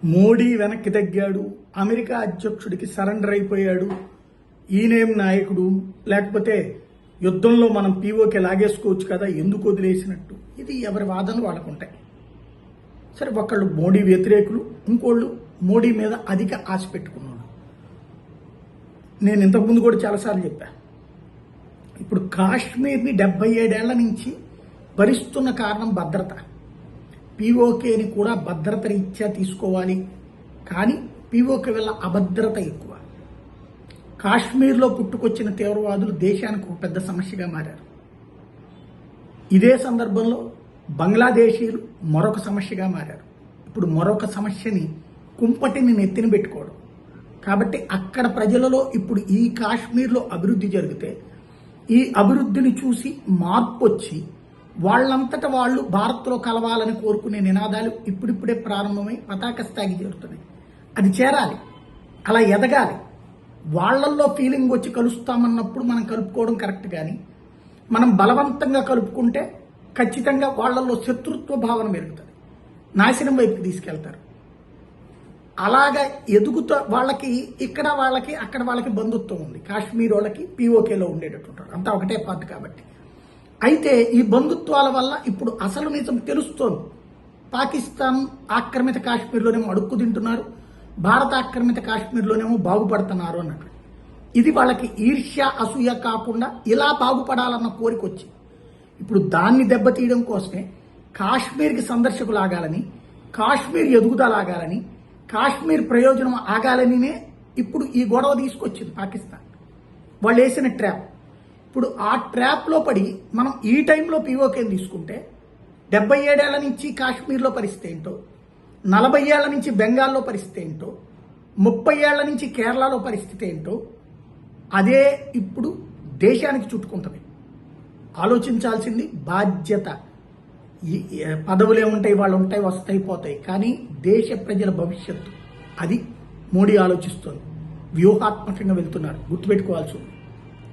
మోడీ వెనక్కి తగ్గాడు, America అధ్యక్షుడికి surrender అయిపోయాడు, ఈయనేం నాయకుడు, లేకపోతే యుద్ధంలో మనం పీఓకే లాగేసుకోవచ్చు కదా, ఎందుకు వదిలేసినట్టు. ఇది ఎవరి వాదనలు వాళ్ళకుంటాయి. సరే, ఒకళ్ళు మోడీ వ్యతిరేకులు, ఇంకోళ్ళు మోడీ మీద అధిక ఆశ పెట్టుకున్నాడు. నేను ఇంతకుముందు కూడా చాలాసార్లు చెప్పా, ఇప్పుడు కాశ్మీర్ని 77 ఏళ్ల నుంచి భరిస్తున్న కారణం భద్రత. పీఓకేని కూడా భద్రత రీత్యా తీసుకోవాలి, కానీ పీఓకే వల్ల అభద్రత ఎక్కువ. కాశ్మీర్లో పుట్టుకొచ్చిన తీవ్రవాదులు దేశానికి ఒక పెద్ద సమస్యగా మారారు. ఇదే సందర్భంలో బంగ్లాదేశీయులు మరొక సమస్యగా మారారు. ఇప్పుడు మరొక సమస్యని కుంపటిని నెత్తిన పెట్టుకోవడం. కాబట్టి అక్కడ ప్రజలలో ఇప్పుడు ఈ కాశ్మీర్లో అభివృద్ధి జరిగితే ఈ అభివృద్ధిని చూసి మార్పు వచ్చి వాళ్ళంతటా వాళ్ళు భారత్లో కలవాలని కోరుకునే నినాదాలు ఇప్పుడిప్పుడే ప్రారంభమై పతాక స్థాయికి చేరుతున్నాయి. అది చేరాలి, అలా ఎదగాలి. వాళ్లల్లో ఫీలింగ్ వచ్చి కలుస్తామన్నప్పుడు మనం కలుపుకోవడం కరెక్ట్, కానీ మనం బలవంతంగా కలుపుకుంటే ఖచ్చితంగా వాళ్లలో శత్రుత్వ భావన పెరుగుతుంది, నాశనం వైపుకి తీసుకెళ్తారు. అలాగా ఎదుగుతా వాళ్ళకి ఇక్కడ వాళ్ళకి అక్కడ వాళ్ళకి బంధుత్వం ఉంది. కాశ్మీర్ వాళ్ళకి పీఓకేలో ఉండేటట్టుంటారు, అంతా ఒకటే పార్టీ కాబట్టి. అయితే ఈ బంధుత్వాల వల్ల ఇప్పుడు అసలు నిజం తెలుస్తోంది. పాకిస్తాన్ ఆక్రమిత కాశ్మీర్లోనేమో అడుక్కు తింటున్నారు, భారత ఆక్రమిత కాశ్మీర్లోనేమో బాగుపడుతున్నారు అన్నట్టు. ఇది వాళ్ళకి ఈర్ష్య అసూయ కాకుండా ఇలా బాగుపడాలన్న కోరిక వచ్చి ఇప్పుడు దాన్ని దెబ్బతీయడం కోసమే కాశ్మీర్కి సందర్శకులు ఆగాలని, కాశ్మీర్ ఎదుగుదల ఆగాలని, కాశ్మీర్ ప్రయోజనం ఆగాలనినే ఇప్పుడు ఈ గొడవ తీసుకొచ్చింది పాకిస్తాన్. వాళ్ళు వేసిన ట్రాప్. ఇప్పుడు ఆ ట్రాప్లో పడి మనం ఈ టైంలో పీఓకేని తీసుకుంటే 77 ఏళ్ల నుంచి కాశ్మీర్లో పరిస్థితి ఏంటో, 40 ఏళ్ల నుంచి బెంగాల్లో పరిస్థితి ఏంటో, 30 ఏళ్ల నుంచి కేరళలో పరిస్థితి ఏంటో అదే ఇప్పుడు దేశానికి చుట్టుకుంటుంది. ఆలోచించాల్సింది బాధ్యత. పదవులే ఉంటాయి, వాళ్ళు ఉంటాయి, వస్తాయి, పోతాయి, కానీ దేశ ప్రజల భవిష్యత్తు అది మోడీ ఆలోచిస్తోంది. వ్యూహాత్మకంగా వెళ్తున్నారు, గుర్తుపెట్టుకోవాల్సి ఉంది.